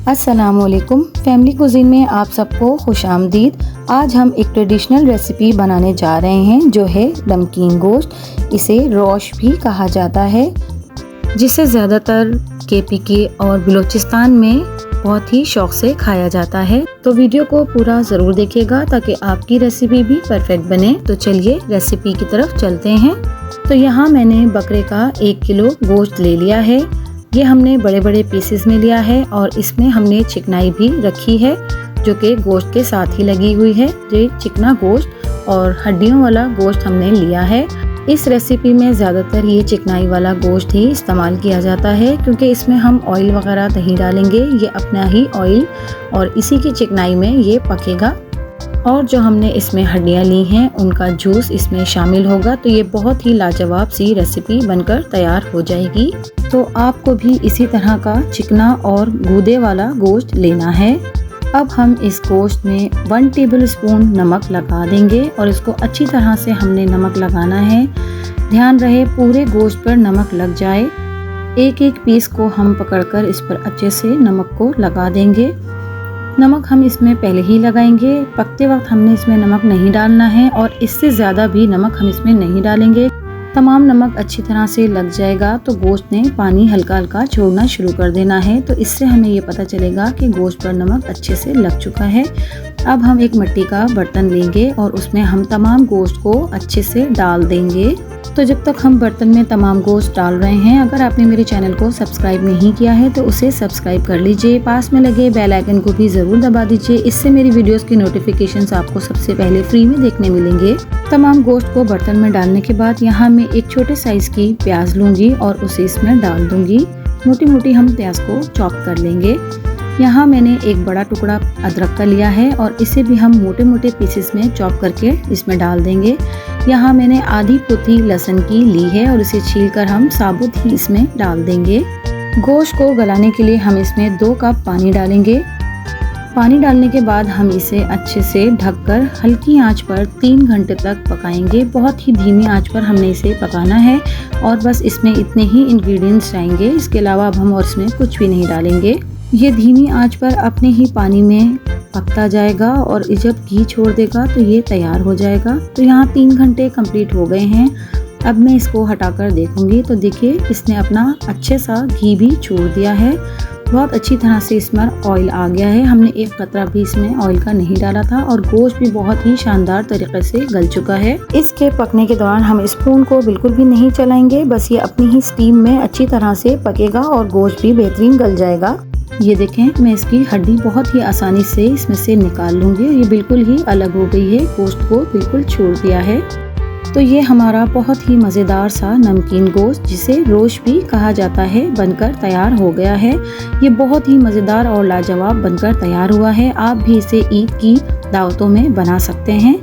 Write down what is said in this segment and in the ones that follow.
अस्सलामुअलैकुम। Family cuisine में आप सबको खुशामदीद। आज हम एक ट्रेडिशनल रेसिपी बनाने जा रहे हैं जो है नमकीन गोश्त। इसे रोश भी कहा जाता है, जिसे ज़्यादातर KPK और बलूचिस्तान में बहुत ही शौक़ से खाया जाता है। तो वीडियो को पूरा ज़रूर देखिएगा ताकि आपकी रेसिपी भी परफेक्ट बने। तो चलिए रेसिपी की तरफ चलते हैं। तो यहाँ मैंने बकरे का 1 किलो गोश्त ले लिया है। ये हमने बड़े बड़े पीसेस में लिया है और इसमें हमने चिकनाई भी रखी है जो कि गोश्त के साथ ही लगी हुई है। ये चिकना गोश्त और हड्डियों वाला गोश्त हमने लिया है। इस रेसिपी में ज़्यादातर ये चिकनाई वाला गोश्त ही इस्तेमाल किया जाता है क्योंकि इसमें हम ऑयल वगैरह नहीं डालेंगे। ये अपना ही ऑयल और इसी की चिकनाई में ये पकेगा। और जो हमने इसमें हड्डियाँ ली हैं उनका जूस इसमें शामिल होगा। तो ये बहुत ही लाजवाब सी रेसिपी बनकर तैयार हो जाएगी। तो आपको भी इसी तरह का चिकना और गूदे वाला गोश्त लेना है। अब हम इस गोश्त में 1 टेबलस्पून नमक लगा देंगे और इसको अच्छी तरह से हमने नमक लगाना है। ध्यान रहे पूरे गोश्त पर नमक लग जाए। एक एक पीस को हम पकड़कर इस पर अच्छे से नमक को लगा देंगे। नमक हम इसमें पहले ही लगाएंगे, पकते वक्त हमने इसमें नमक नहीं डालना है और इससे ज़्यादा भी नमक हम इसमें नहीं डालेंगे। तमाम नमक अच्छी तरह से लग जाएगा तो गोश्त ने पानी हल्का हल्का छोड़ना शुरू कर देना है। तो इससे हमें ये पता चलेगा कि गोश्त पर नमक अच्छे से लग चुका है। अब हम एक मिट्टी का बर्तन लेंगे और उसमें हम तमाम गोश्त को अच्छे से डाल देंगे। तो जब तक हम बर्तन में तमाम गोश्त डाल रहे हैं, अगर आपने मेरे चैनल को सब्सक्राइब नहीं किया है तो उसे सब्सक्राइब कर लीजिए। पास में लगे बेल आइकन को भी ज़रूर दबा दीजिए। इससे मेरी वीडियोस की नोटिफिकेशंस आपको सबसे पहले फ्री में देखने मिलेंगे। तमाम गोश्त को बर्तन में डालने के बाद यहाँ मैं एक छोटे साइज़ की प्याज लूँगी और उसे इसमें डाल दूँगी। मोटी मोटी हम प्याज को चॉप कर लेंगे। यहाँ मैंने एक बड़ा टुकड़ा अदरक का लिया है और इसे भी हम मोटे मोटे पीसेस में चॉप करके इसमें डाल देंगे। यहाँ मैंने आधी पोथी लहसुन की ली है और इसे छीलकर हम साबुत ही इसमें डाल देंगे। गोश्त को गलाने के लिए हम इसमें 2 कप पानी डालेंगे। पानी डालने के बाद हम इसे अच्छे से ढककर हल्की आंच पर 3 घंटे तक पकाएंगे। बहुत ही धीमी आंच पर हमने इसे पकाना है और बस इसमें इतने ही इंग्रेडिएंट्स जाएंगे। इसके अलावा अब हम और इसमें कुछ भी नहीं डालेंगे। ये धीमी आंच पर अपने ही पानी में पकता जाएगा और जब घी छोड़ देगा तो ये तैयार हो जाएगा। तो यहाँ 3 घंटे कंप्लीट हो गए हैं। अब मैं इसको हटाकर देखूंगी तो देखिए इसने अपना अच्छे सा घी भी छोड़ दिया है। बहुत अच्छी तरह से इसमें ऑयल आ गया है। हमने एक कतरा भी इसमें ऑयल का नहीं डाला था और गोश्त भी बहुत ही शानदार तरीके से गल चुका है। इसके पकने के दौरान हम स्पून को बिल्कुल भी नहीं चलाएंगे, बस ये अपनी ही स्टीम में अच्छी तरह से पकेगा और गोश्त भी बेहतरीन गल जाएगा। ये देखें मैं इसकी हड्डी बहुत ही आसानी से इसमें से निकाल लूँगी। ये बिल्कुल ही अलग हो गई है, गोश्त को बिल्कुल छोड़ दिया है। तो ये हमारा बहुत ही मज़ेदार सा नमकीन गोश्त, जिसे रोश भी कहा जाता है, बनकर तैयार हो गया है। ये बहुत ही मज़ेदार और लाजवाब बनकर तैयार हुआ है। आप भी इसे ईद की दावतों में बना सकते हैं।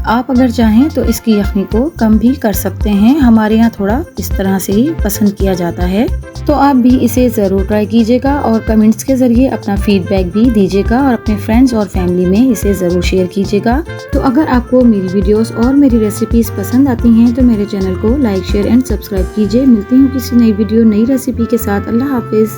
आप अगर चाहें तो इसकी यखनी को कम भी कर सकते हैं। हमारे यहाँ थोड़ा इस तरह से ही पसंद किया जाता है। तो आप भी इसे ज़रूर ट्राई कीजिएगा और कमेंट्स के ज़रिए अपना फीडबैक भी दीजिएगा और अपने फ्रेंड्स और फैमिली में इसे ज़रूर शेयर कीजिएगा। तो अगर आपको मेरी वीडियोस और मेरी रेसिपीज़ पसंद आती हैं तो मेरे चैनल को लाइक, शेयर एंड सब्सक्राइब कीजिए। मिलती हूँ किसी नई वीडियो, नई रेसिपी के साथ। अल्लाह हाफिज़।